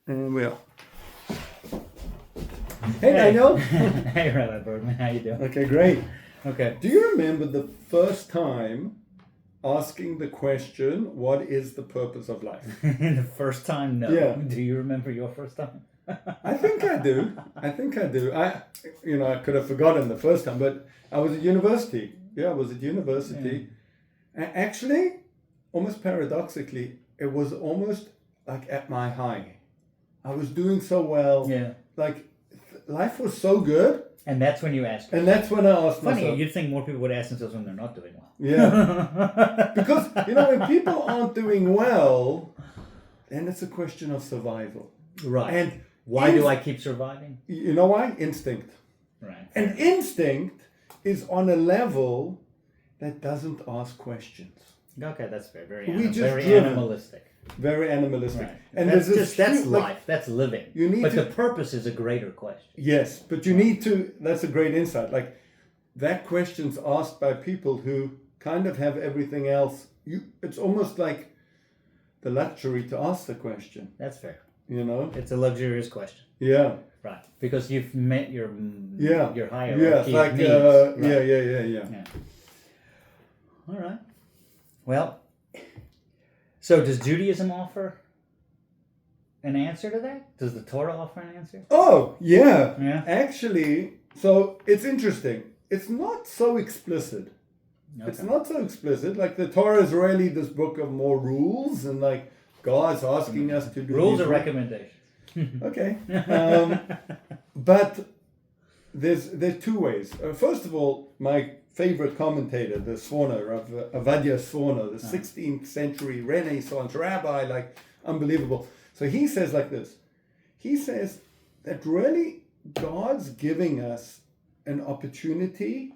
And we are. Hey, Daniel. Hey, Rabbi Bergman, how you doing? Okay, great. Okay. Do you remember the first time asking the question, what is the purpose of life? The first time, no. Yeah. Do you remember your first time? I think I do. I could have forgotten the first time, but I was at university. Yeah, I was at university. And actually, almost paradoxically, it was almost like at my high. I was doing so well. Yeah. Like, life was so good. And that's when you asked. And that's when I asked Funny, myself. you'd think more people would ask themselves when they're not doing well. Yeah. Because, when people aren't doing well, then it's a question of survival. Right. And why do I keep surviving? You know why? Instinct. Right. And instinct is on a level that doesn't ask questions. Okay, that's fair. Very, We just very driven. animalistic. Very animalistic. Right. And that's there's that's life. That's living. You need but to- the purpose is a greater question. Yes, but you need to, that's a great insight. Like, that question's asked by people who kind of have everything else. It's almost like the luxury to ask the question, That's fair. It's a luxurious question. Yeah. Right. Because you've met your Yeah. hierarchy Yeah, it's like, of needs. Right. yeah. All right. Well, so does Judaism offer an answer to that? Does the Torah offer an answer? Oh, yeah. Yeah. Actually, so it's interesting. It's not so explicit. Okay. It's not so explicit. Like, the Torah is really this book of more rules, and like God's asking us to do Rules these or recommendations? Okay. But there's two ways. First of all, my favorite commentator, the Sforno, Avadia Sforno, the 16th century Renaissance rabbi, like, unbelievable. So he says like this. He says that really God's giving us an opportunity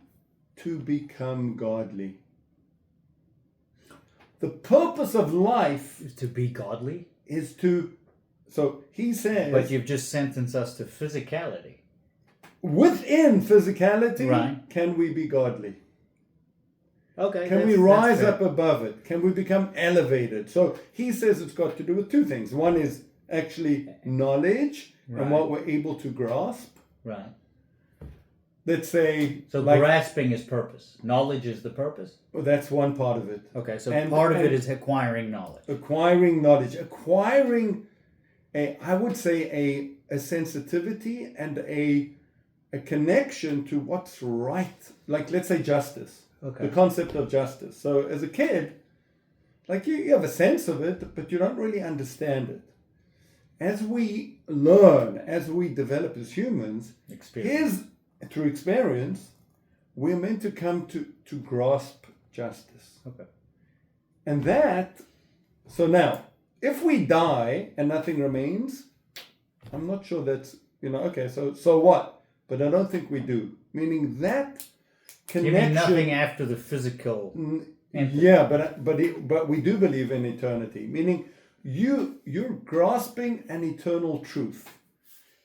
to become godly. The purpose of life To be godly? is to, so he says, But you've just sentenced us to physicality. within physicality, Right. can we be godly? Okay. Can we rise up above it? Can we become elevated? So he says it's got to do with two things. One is actually knowledge Right. and what we're able to grasp. Right. Let's say, So like, grasping is purpose. Knowledge is the purpose? well, that's one part of it. Okay, so And- part of it and- is acquiring knowledge. Acquiring knowledge, acquiring I would say a sensitivity and a connection to what's right. Like, let's say justice. Okay. The concept of justice. So as a kid, like, you have a sense of it, but you don't really understand it. As we learn, as we develop as humans, Experience. through experience, we're meant to come to grasp justice. Okay. And so now, if we die and nothing remains, I'm not sure that's, okay, so what? But I don't think we do. Meaning that You connection. mean nothing after the physical? Yeah, but we do believe in eternity. Meaning you're grasping an eternal truth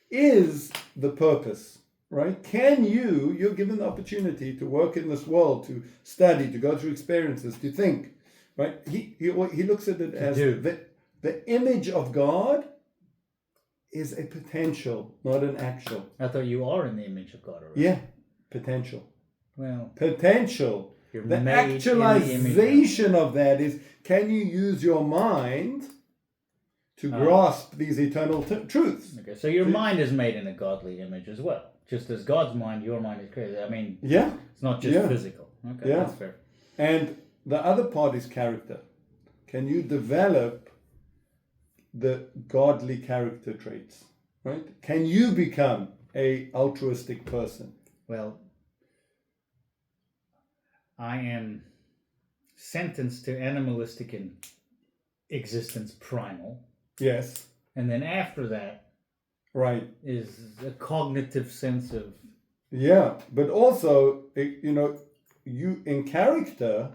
is the purpose, right? You're given the opportunity to work in this world, to study, to go through experiences, to think, right? He looks at it as the image of God is a potential, not an actual. I thought you are in the image of God already. Yeah, potential. Well, Potential. you're The made in the image actualization of that is, can you use your mind to grasp these eternal truths? Okay, so your mind is made in a godly image as well. Just as God's mind, your mind is created. I mean, Yeah. it's not just physical. Okay, Yeah. that's fair. And the other part is character. Can you develop the godly character traits, right? Can you become a altruistic person? Well, I am sentenced to animalistic in existence primal. Yes. And then after that Right. is a cognitive sense of... Yeah. But also, you in character,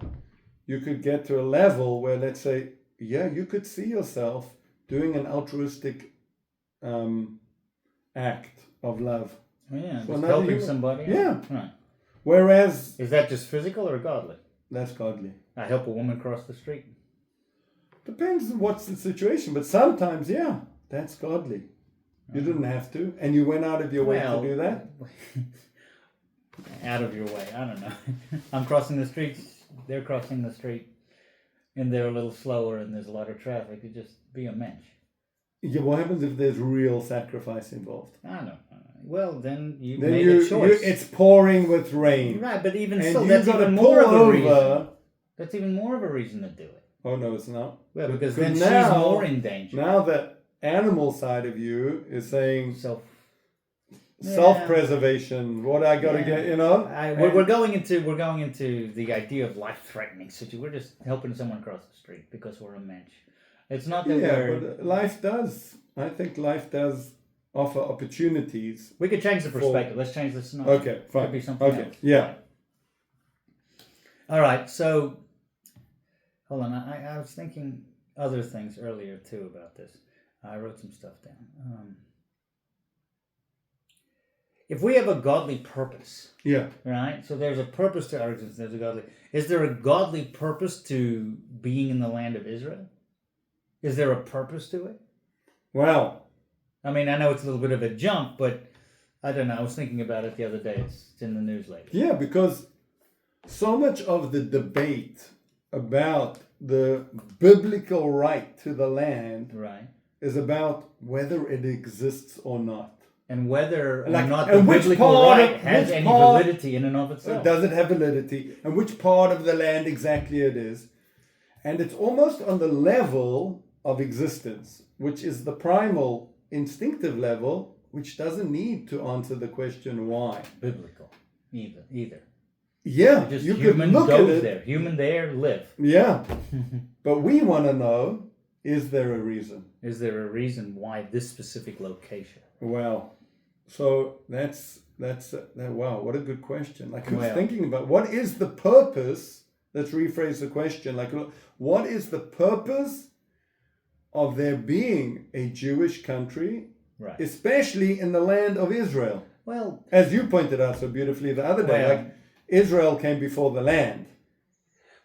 you could get to a level where, let's say, you could see yourself doing an altruistic act of love. Yeah, So just now helping you- somebody. Yeah. Right. Whereas Is that just physical or godly? that's godly. I help a woman cross the street. Depends on what's the situation, but sometimes, That's godly. You didn't have to, and you went out of your way to do that. Out of your way. I don't know. I'm crossing the street. They're crossing the street, and they're a little slower, and there's a lot of traffic. You just be a mensch. Yeah, what happens if there's real sacrifice involved? I don't know. Well, then you Then made a choice. it's pouring with rain. Right, but even And still, you that's gotta even more of pull a over. reason. That's even more of a reason to do it. Oh no, it's not. Well, because Because then now- she's more in danger. Now the animal side of you is saying Yeah. self-preservation. What I got to Yeah. get, you know. We're going into the idea of life-threatening situation. We're just helping someone cross the street because we're a mensch. It's not that Yeah, we're. but life does. I think life does offer opportunities. We could change the perspective. Let's change the scenario. Okay, fine. Could be something Okay, else. yeah. Right. All right. So, hold on. I was thinking other things earlier too about this. I wrote some stuff down. If we have a godly purpose, Yeah. right? So there's a purpose to our existence. There's a godly. Is there a godly purpose to being in the land of Israel? Is there a purpose to it? Well, I mean, I know it's a little bit of a jump, but I don't know. I was thinking about it the other day. It's in the news lately. yeah, because so much of the debate about the biblical right to the land Right. is about whether it exists or not. And whether or Like, not the and which biblical part right of- has which any part- validity in and of itself. Does it have validity? And which part of the land exactly it is? And it's almost on the level of existence, which is the primal instinctive level, which doesn't need to answer the question why. Biblical. Either. Yeah, Just you could human look at goes it. there. Human there, live. Yeah, but we want to know: is there a reason? Is there a reason why this specific location? Well, so that's wow, what a good question. Like I was Well- thinking about what is the purpose? Let's rephrase the question. Like, what is the purpose of there being a Jewish country, Right. especially in the land of Israel? Well, As you pointed out so beautifully the other day, Well- like Israel came before the land.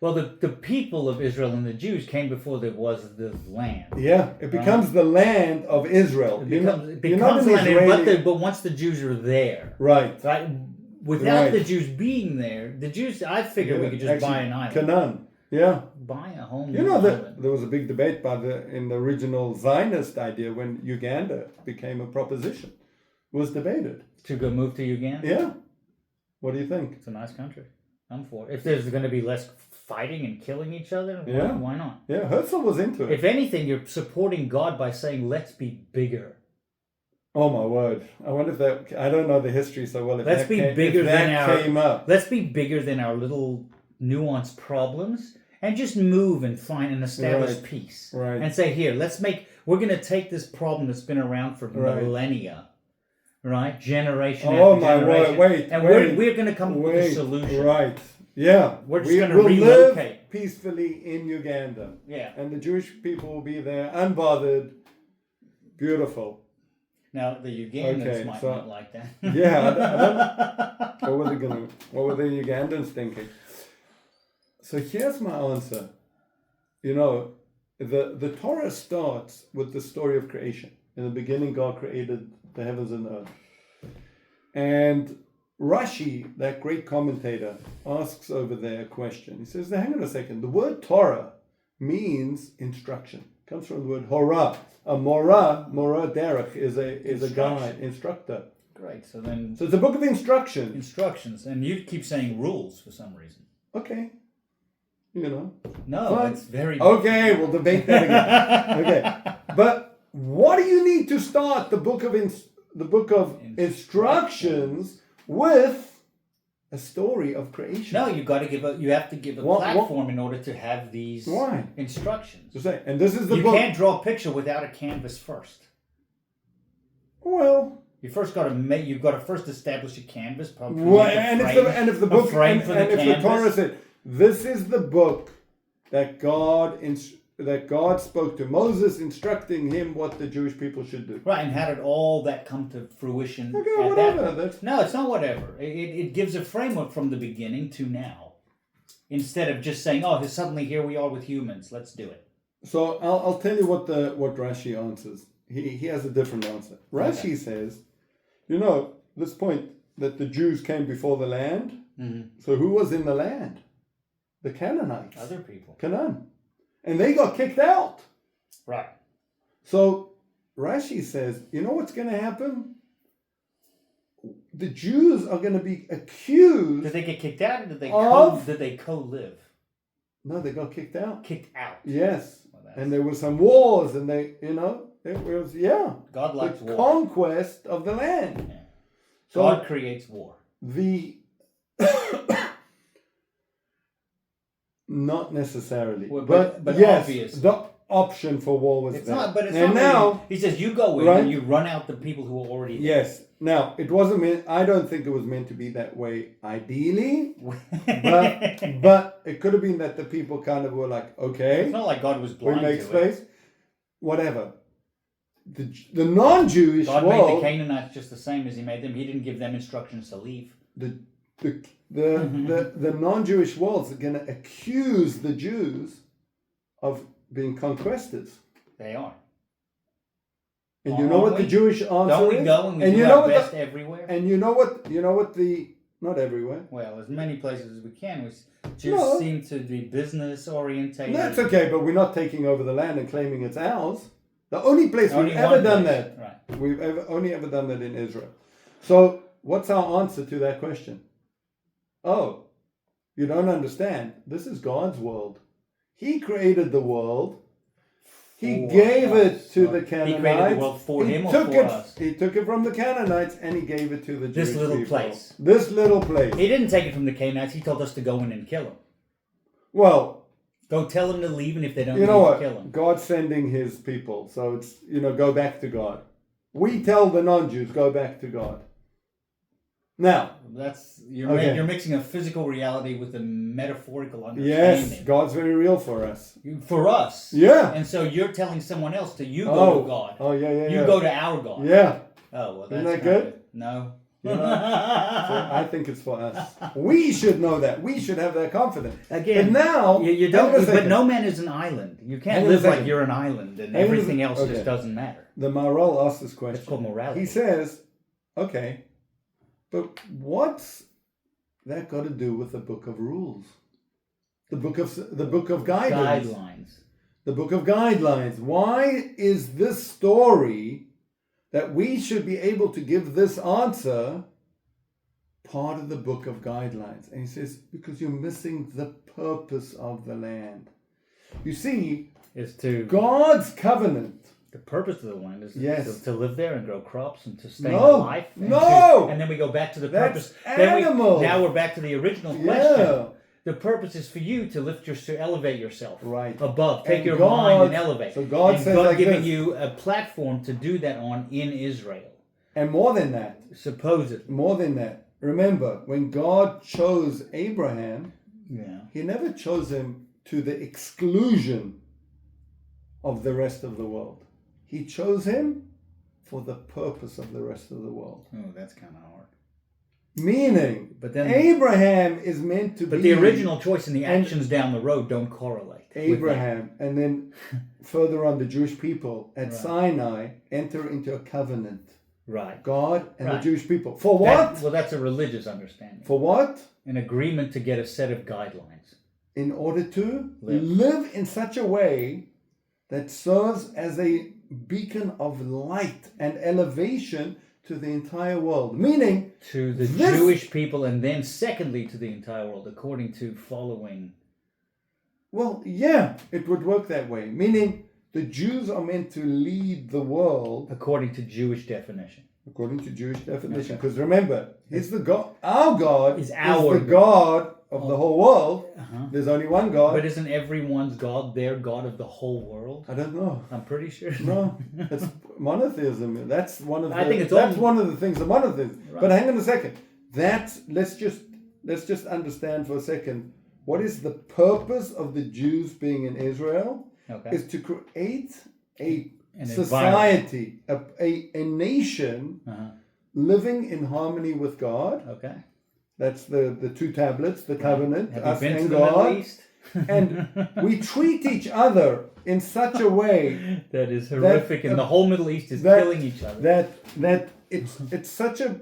the people of Israel and the Jews came before there was the land. Yeah, it becomes the land of Israel. It You're not- becomes, you're not an land, Israeli- but once the Jews are there, right. right? Without Right. the Jews being there, the Jews, I figured we could just buy an island. Canaan. Yeah. Buy a whole You new know that island. there was a big debate in the original Zionist idea when Uganda became a proposition. Was debated. To go move to Uganda? Yeah. What do you think? It's a nice country. I'm for it. If there's going to be less fighting and killing each other, Yeah. why not? Yeah, Herzl was into it. If anything, you're supporting God by saying, let's be bigger. Oh my word! I wonder if that. I don't know the history so well. If Let's that be came, bigger if that than our- came up. Let's be bigger than our little nuanced problems and just move and find and establish Right. peace. Right. And say, here, we're going to take this problem that's been around for Right. millennia, right? Generation Oh after my generation. word! Wait, and wait, we're going to come up with a wait. solution. Right? Yeah. We're just gonna we'll relocate. live peacefully in Uganda, Yeah. and the Jewish people will be there, unbothered. Beautiful. Now, the Ugandans Okay, might so- not like that. Yeah, What were they gonna? What were the Ugandans thinking? So here's my answer. You know, the Torah starts with the story of creation. In the beginning, God created the heavens and the earth. And Rashi, that great commentator, asks over there a question. He says, "Hang on a second. The word Torah means instruction. It comes from the word Horah. A Morah derech is a guide, instructor. Great. So then, So it's a book of instruction. instructions. And you keep saying rules for some reason. Okay. You know. No, Fine. it's very. Okay, we'll debate that again. Okay. But what do you need to start the book of instructions with a story of creation? No, you have to give a What- platform in order to have these Why? instructions. To say, and this is the You book. can't draw a picture without a canvas first. Well, You first got to you've got to first establish a canvas. Probably well, make a and frame, if the book frame and, for and the if the Torah canvas. said this is the book that God spoke to Moses, instructing him what the Jewish people should do. Right, and how did all that come to fruition? Okay, at whatever. That? That's No, it's not whatever. It gives a framework from the beginning to now, instead of just saying, "Oh, suddenly here we are with humans. Let's do it." so. I'll tell you what Rashi answers. he has a different answer. Rashi says, you know, this point that the Jews came before the land. Mm-hmm. So who was in the land? The Canaanites. Other people. Canaan. And they got kicked out. Right. So Rashi says, you know what's going to happen? The Jews are going to be accused. Did they get kicked out, or did they co-live? No, they got kicked out. Kicked out. Yes. Well, and there were some wars, and they, you know, it was, God likes war. Conquest of the land. Yeah. So God creates war. the not necessarily, Well, but yes, obvious. the option for war was It's there. not, but it's and not. now Really, he says you go in right? and you run out the people who are already there. Yes. Now it wasn't meant. I don't think it was meant to be that way. Ideally, but it could have been that the people kind of were like, okay, It's not like God was we blind make to space, it. whatever. The non-Jewish God world, made the Canaanites just the same as He made them. He didn't give them instructions to leave. the non-Jewish world's going to accuse the Jews of being conquestors. They are. And you know what the Jewish answer Don't we is? go and we And do you know our what best the- everywhere? And you know what the not everywhere. Well, as many places as we can. Jews No. seem to be business orientated. That's okay, but we're not taking over the land and claiming it's ours. The only place Only we've ever one done place. that, Right. we've only ever done that in Israel. So what's our answer to that question? Oh, you don't understand. This is God's world. He created the world. He For gave us. it to the He Canaanites. created the world for him or took for it, us? He took it from the Canaanites and he gave it to the This Jewish little people. place. This little place. He didn't take it from the Canaanites. He told us to go in and kill them. Well, Go tell them to leave, and if they don't you leave, know what? kill them. God's sending his people. So it's, go back to God. We tell the non-Jews, go back to God. Now, You're mixing a physical reality with a metaphorical yes, understanding. God's very real for us. For us. Yeah. And so you're telling someone else to go to God. Oh, yeah. You go to our God. Yeah. Oh, well, Isn't that's that good? No. So I think it's for us. We should know that. We should have that confidence. Again, but now, you hang on a don't. But second. no man is an island. You can't Hang on a live like second. you're an island, and Hang on a everything sec- else okay. just doesn't matter. The Maharal asked this question. It's called morality. He says, okay, but what's that got to do with the book of rules? The book of guidance. Guidelines. The book of guidelines. Why is this story that we should be able to give this answer part of the book of guidelines? And he says, because you're missing the purpose of the land. You see, Is to God's covenant. the purpose of the land is Yes. to live there and grow crops and to stay No. alive. And No. and then we go back to the That's purpose. animals. Now we're back to the original Yeah. question. The purpose is for you to elevate yourself Right. above, take And your God- mind and elevate. so God and says God like giving this. you a platform to do that on in Israel, And more than that, supposedly. Remember, when God chose Abraham, Yeah. he never chose him to the exclusion of the rest of the world. He chose him for the purpose of the rest of the world. Oh, that's kind of hard. Meaning, But then, Abraham is meant to but be the original choice and the actions down the road don't correlate. with that. Abraham, and then further on, the Jewish people at Right. Sinai enter into a covenant. Right. God and the Right. Jewish people. For what? That's a religious understanding. For what? An agreement to get a set of guidelines. In order to Live. live in such a way that serves as a beacon of light and elevation to the entire world. Meaning, To the This- Jewish people, and then secondly to the entire world, according to following. well, yeah, it would work that way. Meaning, the Jews are meant to lead the world According to Jewish definition. according to Jewish definition. Okay. Because remember, he's the God. Our God Is our the God of the whole world. Uh-huh. There's only one God. But isn't everyone's God their God of the whole world? I don't know. I'm pretty sure. No, it's monotheism. That's one of the. I think it's that's all- one of the things of monotheism. Right. But hang on a second. Let's just understand for a second. What is the purpose of the Jews being in Israel? Okay. Is to create a An society, a nation Uh-huh. living in harmony with God. Okay. That's the two tablets, the covenant, Have us you been to and the Middle God. East? and we treat each other in such a way that is horrific, and the whole Middle East is killing each other. that it's such a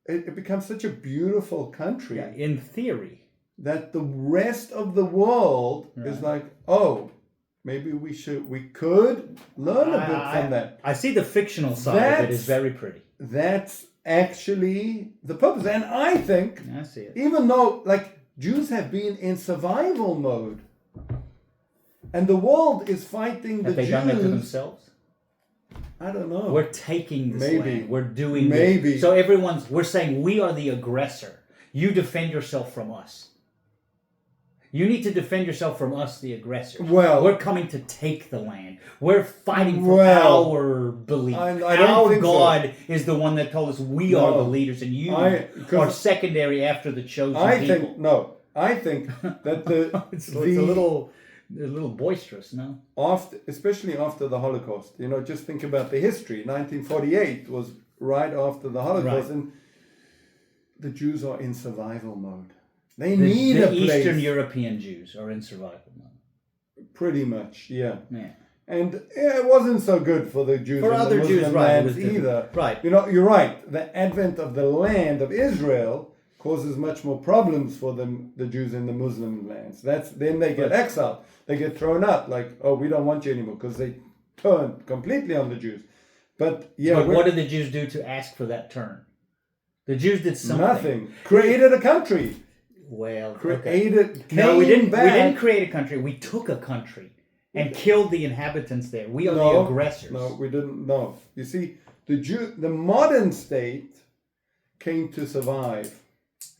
it becomes such a beautiful country Yeah, in theory. that the rest of the world is Right. like, oh, maybe we could learn a bit from that. I see the fictional side of it That's- is very pretty. That's actually the purpose, and I think I see it. even though like Jews have been in survival mode, and the world is fighting the Have they Jews. done that to themselves? I don't know. We're taking this Maybe. land. We're doing Maybe. this. So we're saying we are the aggressor. You defend yourself from us. You need to defend yourself from us, the aggressors. Well- we're coming to take the land. We're fighting for Well, our belief. I don't Our think so. God is the one that told us we are No. the leaders, and you I- 'cause- are secondary after the chosen I people. think no. I think that it's the a little boisterous, no? especially after the Holocaust. You know, just think about the history. 1948 was right after the Holocaust, Right. and the Jews are in survival mode. They need The a place. Eastern European Jews are in survival mode. Pretty much, yeah. Yeah. And it wasn't so good for the Jews For in other the Jews, Muslim right, it lands was different. either. Right. You know, you're right. The advent of the land of Israel causes much more problems for the Jews in the Muslim lands. Then they get exiled. They get thrown out. Like, oh, we don't want you anymore, because they turned completely on the Jews. But yeah, But what did the Jews do to ask for that turn? The Jews did something. nothing. Created a country. Well, okay. Created. No, we came didn't. back. We didn't create a country. We took a country and killed the inhabitants there. We are the aggressors. No, we didn't. No, you see, the modern state came to survive.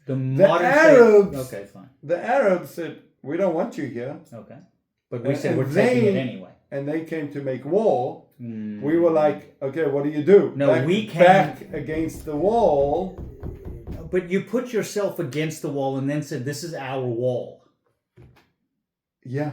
The modern Arabs- state. Okay, fine. The Arabs said, "We don't want you here," Okay, but we And- said and we're taking it they- anyway. and they came to make war. Mm. We were like, "Okay, what do you do?" No, we came- back against the wall. But you put yourself against the wall and then said, "This is our wall." Yeah,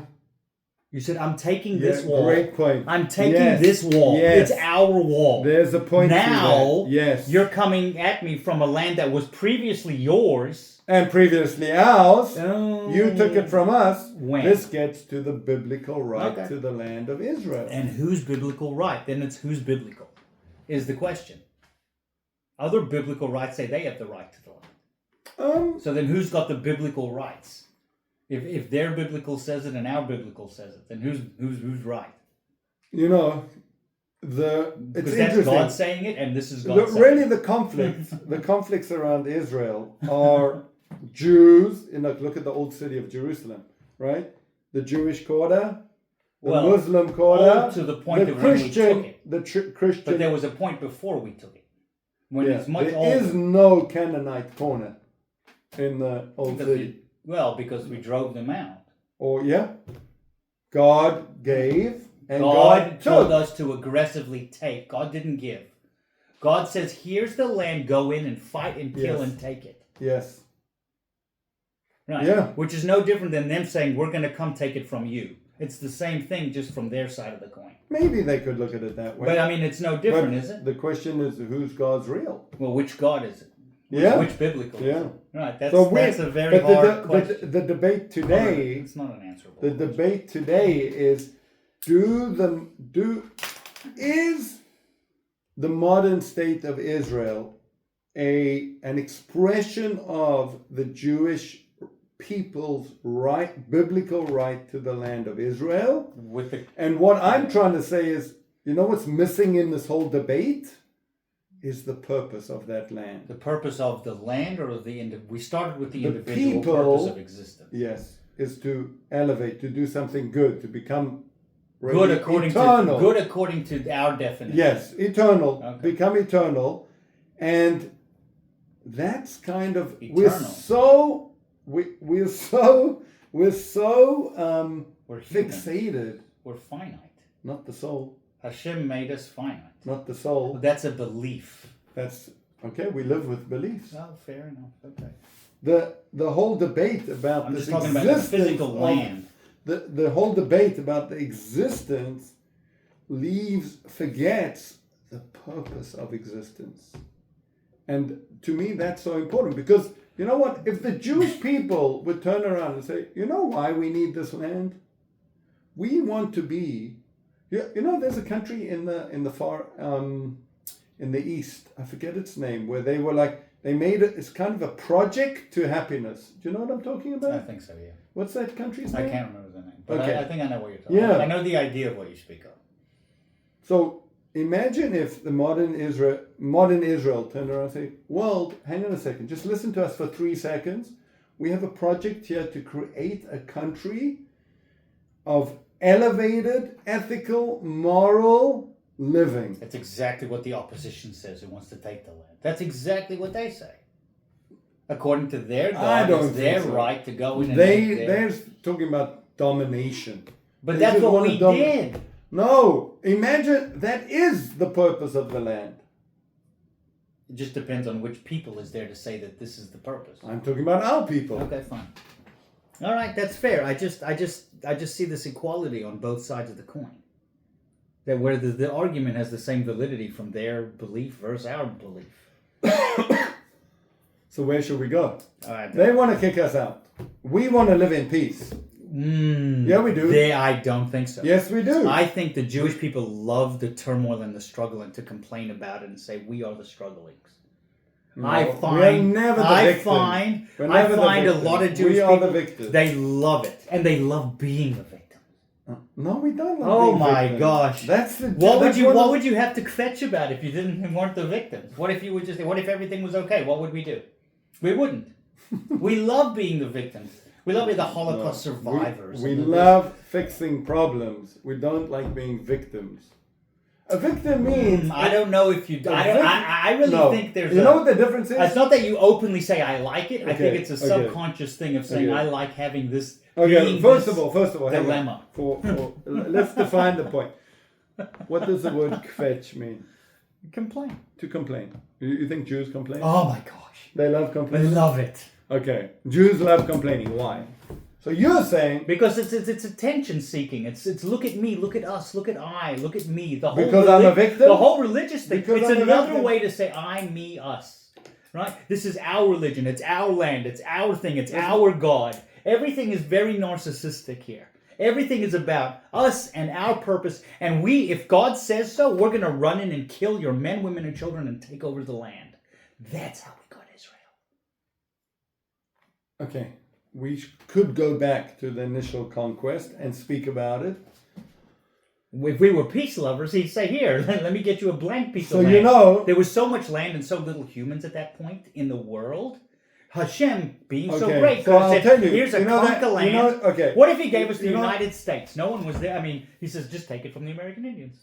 You said, "I'm taking yeah, this wall. great point. I'm taking Yes, this wall. yes. It's our wall." There's a point Now, to that. Yes, you're coming at me from a land that was previously yours. and previously ours. Oh. You took it from us. When? This gets to the biblical right Okay. to the land of Israel. And who's biblical right? Then it's who's biblical is the question. Other biblical rights say they have the right to the land. So then who's got the biblical rights? If their biblical says it and our biblical says it, then who's right? You know, it's Because that's interesting. God saying it, and this is God saying Really, it. the conflicts around Israel are Jews. Look at the old city of Jerusalem, right? The Jewish quarter, the Well, Muslim quarter, all to the point the of when we Christian, took it. the Christian. But there was a point before we took it. When yeah, it's much there older. is no Canaanite corner in the old Because city. well, because we drove them out. Or yeah, God gave and God God told took. us to aggressively take. God didn't give. God says, "Here's the land. Go in and fight and kill Yes. and take it." Yes. Right. Yeah. Which is no different than them saying, "We're going to come take it from you." It's the same thing, just from their side of the coin. Maybe they could look at it that way. But I mean, it's no different, But is it? The question is, who's God's real? Well, which God is it? Yeah. Which biblical? Yeah. Is it? Right. That's So that's a very hard question. the debate today, It's not an answerable. the question. debate today is, is the modern state of Israel an expression of the Jewish people's biblical right to the land of Israel? With the And what I'm trying to say is, you know what's missing in this whole debate? Is the purpose of that land. the purpose of the land, or we started with the The individual people- purpose of existence. Yes, is to elevate, to do something good, to become Good according eternal. to our definition. Yes, eternal. Okay. Become eternal, and that's kind of Eternal. we're so We're human. fixated. We're finite. Not the soul. Hashem made us finite. Not the soul. That's a belief. That's okay. We live with beliefs. Oh, fair enough. Okay. The whole debate about I'm this just talking about the existence physical of- land. The whole debate about the existence forgets the purpose of existence. And to me, that's so important because you know what? If the Jewish people would turn around and say, you know why we need this land? We want to be. You know, there's a country in the far in the east. I forget its name. Where they were like they made it. It's kind of a project to happiness. Do you know what I'm talking about? I think so. Yeah. What's that country's name? I can't remember the name, but Okay. I think I know what you're talking Yeah. about. I know the idea of what you speak of. So imagine if the modern Israel turned around and say, "World, hang on a second. Just listen to us for 3 seconds. We have a project here to create a country of elevated, ethical, moral living." That's exactly what the opposition says who wants to take the land. That's exactly what they say. According to their I God, don't it's their think so. right to go in and make their... They're talking about domination. But They that's just what wanna we did. No, imagine that is the purpose of the land. It just depends on which people is there to say that this is the purpose. I'm talking about our people. Okay, fine. All right, that's fair. I just see this equality on both sides of the coin. That where the argument has the same validity from their belief versus our belief. So where should we go? All right. They want to kick us out. We want to live in peace. Yeah, we do. I don't think so. Yes, we do. I think the Jewish people love the turmoil and the struggle and to complain about it and say we are the strugglings. No, I we're find never the I victims. find We're I never the find a victims. lot of Jewish We are people the victors. they love it and they love being the victim. No, we don't. Love Oh being my victims. gosh! That's the. What that's would you one What of- would you have to fetch about if you weren't the victims? What if you would just? What if everything was okay? What would we do? We wouldn't. We love being the victims. We love being the Holocaust survivors. We and the- love fixing problems. We don't like being victims. A victim means. I don't know if you. I really no. think there's. You know what the difference is? It's not that you openly say I like it. I Okay, think it's a okay. subconscious thing of saying Okay. I like having this. Okay, being first this of all, hang on. dilemma. Let's define the point. What does the word kvetch mean? Complain. To complain. You think Jews complain? Oh my gosh! They love I complaining? love it. Okay. Jews love complaining. Why? So you're saying Because it's attention seeking. It's look at me, look at us, look at I, look at me. The whole Because I'm a victim? The whole religious thing. Because it's I'm a another victim? way to say I, me, us. Right? This is our religion. It's our land. It's our thing. It's our God. Everything is very narcissistic here. Everything is about us and our purpose. And we, if God says so, we're going to run in and kill your men, women, and children and take over the land. That's how we got Israel. okay, we could go back to the initial conquest and speak about it. If we were peace lovers, he'd say, here, let me get you a blank piece So of land. you know, There was so much land and so little humans at that point in the world. Hashem, being so Okay, great, so could have I'll said, tell you, here's a you know chunk that- of land. you know, okay. What if he gave us the You know- United States? No one was there. I mean, he says, just take it from the American Indians.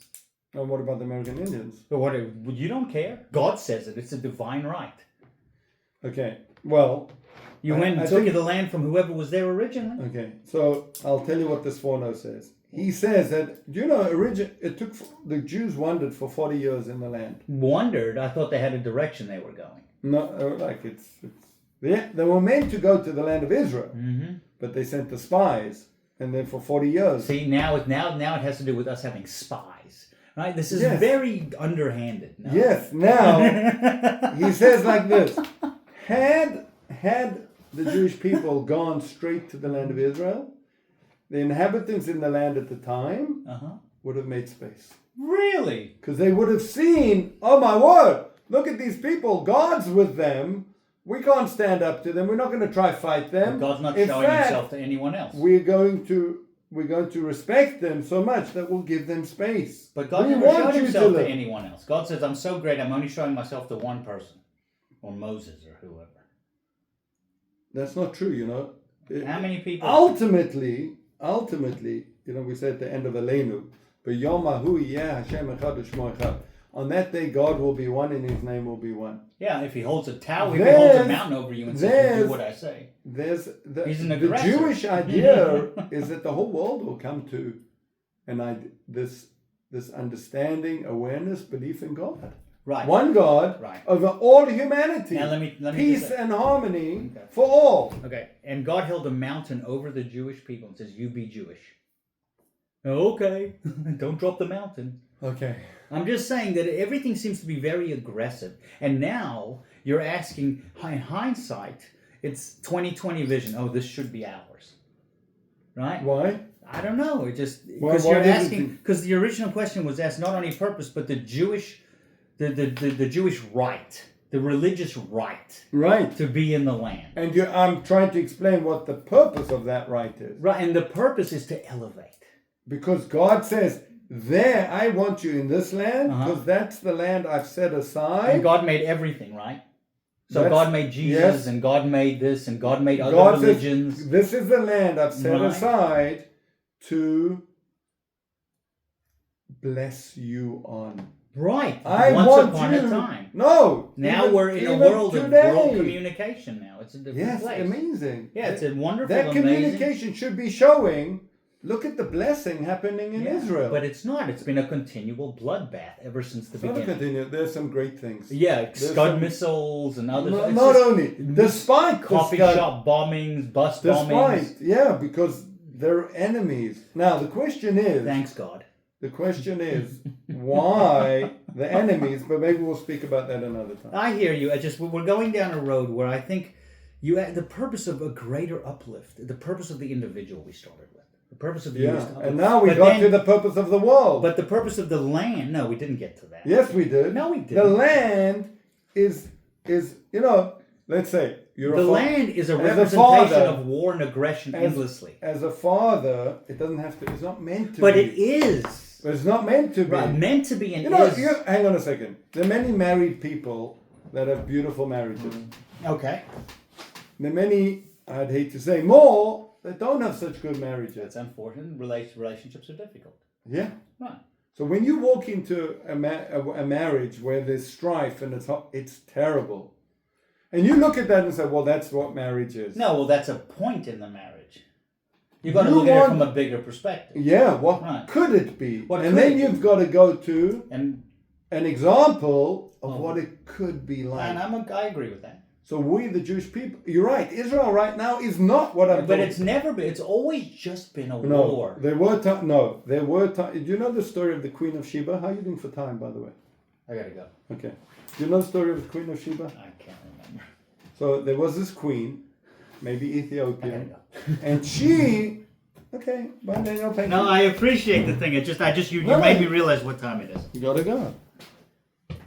And what about the American Indians? But what? You don't care. God says it. It's a divine right. Okay, well, You I- went and I took think- the land from whoever was there originally. okay, so I'll tell you what this Sforno says. He says that, do you know, it took, the Jews wandered for 40 years in the land. Wondered. I thought they had a direction they were going. No, like they were meant to go to the land of Israel, Mm-hmm. but they sent the spies, and then for 40 years. See, now it has to do with us having spies, right? This is Yes. very underhanded. No? Yes, now he says like this: had the Jewish people gone straight to the land of Israel, the inhabitants in the land at the time would have made space. Really? Because they would have seen, oh my word, look at these people, God's with them. We can't stand up to them. We're not going to try fight them. God's not In showing fact, himself to anyone else. We're going to respect them so much that we'll give them space. But God We never want showed you himself to live. anyone else. God says, I'm so great, I'm only showing myself to one person. Or Moses or whoever. That's not true, you know. How many people? Ultimately, you know, we said at the end of Aleinu, on that day, God will be one, and His name will be one. Yeah, if he holds a tower, if he holds a There's- mountain over you and says, do what I say. There's He's an the aggressor. Jewish idea is that the whole world will come to this understanding, awareness, belief in God. Right. One God Right. over all humanity. Now let me Peace just- and harmony Okay. for all. Okay, and God held a mountain over the Jewish people and says, you be Jewish. Okay, don't drop the mountain. Okay. I'm just saying that everything seems to be very aggressive. And now you're asking, in hindsight, it's 2020 vision. Oh, this should be ours. Right? Why? I don't know. It just Why because you're did it asking because the original question was asked not on a purpose, but the Jewish right, the religious right Right. to be in the land. And I'm trying to explain what the purpose of that right is. Right, and the purpose is to elevate. Because God says, there, I want you in this land, because that's the land I've set aside. And God made everything, right? So God made Jesus, yes. and God made this, and God made other God religions. says, this is the land I've set aside to bless you on. Right. I Once want upon you, a time. No. Now we're in a world of world communication now. It's a different place. Amazing. Yeah, it's a wonderful, that amazing. communication should be showing, look at the blessing happening in Israel. But it's not. It's been a continual bloodbath ever since the beginning. There's some great things. Yeah, Scud missiles and others. Not only, despite coffee shop bombings, bus bombings. Yeah, because they're enemies. Now, the question is... Thanks, God. The question is, why the enemies? But maybe we'll speak about that another time. I hear you. We're going down a road where I think the purpose of a greater uplift, the purpose of the individual we started with, the purpose of the and now we got to the purpose of the world. But the purpose of the land, no, we didn't get to that. Yes, we did. No, we didn't. The land is let's say land is a representation of war and aggression endlessly. As a father, it doesn't have to. It's not meant to. But be. it is. But it's not meant to be. Right, meant to be and hang on a second. There are many married people that have beautiful marriages. Okay. There are many, I'd hate to say more, that don't have such good marriages. That's unfortunate. Relationships are difficult. Yeah. Right. So when you walk into a marriage where there's strife and it's terrible, and you look at that and say, well, that's what marriage is. No, well, that's a point in the marriage. You've got to look at it from a bigger perspective. Yeah, what could it be? Then you've got to go to an example of what it could be like. And I agree with that. So we, the Jewish people, you're right. Israel right now is not what I'm. But it's never been. It's always just been a war. There were times. Do you know the story of the Queen of Sheba? How are you doing for time, by the way? I gotta go. Okay. Do you know the story of the Queen of Sheba? I can't remember. So there was this queen, maybe Ethiopia, I gotta go. and she. Okay, bye Daniel. Thank you. No, I appreciate the thing. You made me realize what time it is. You gotta go.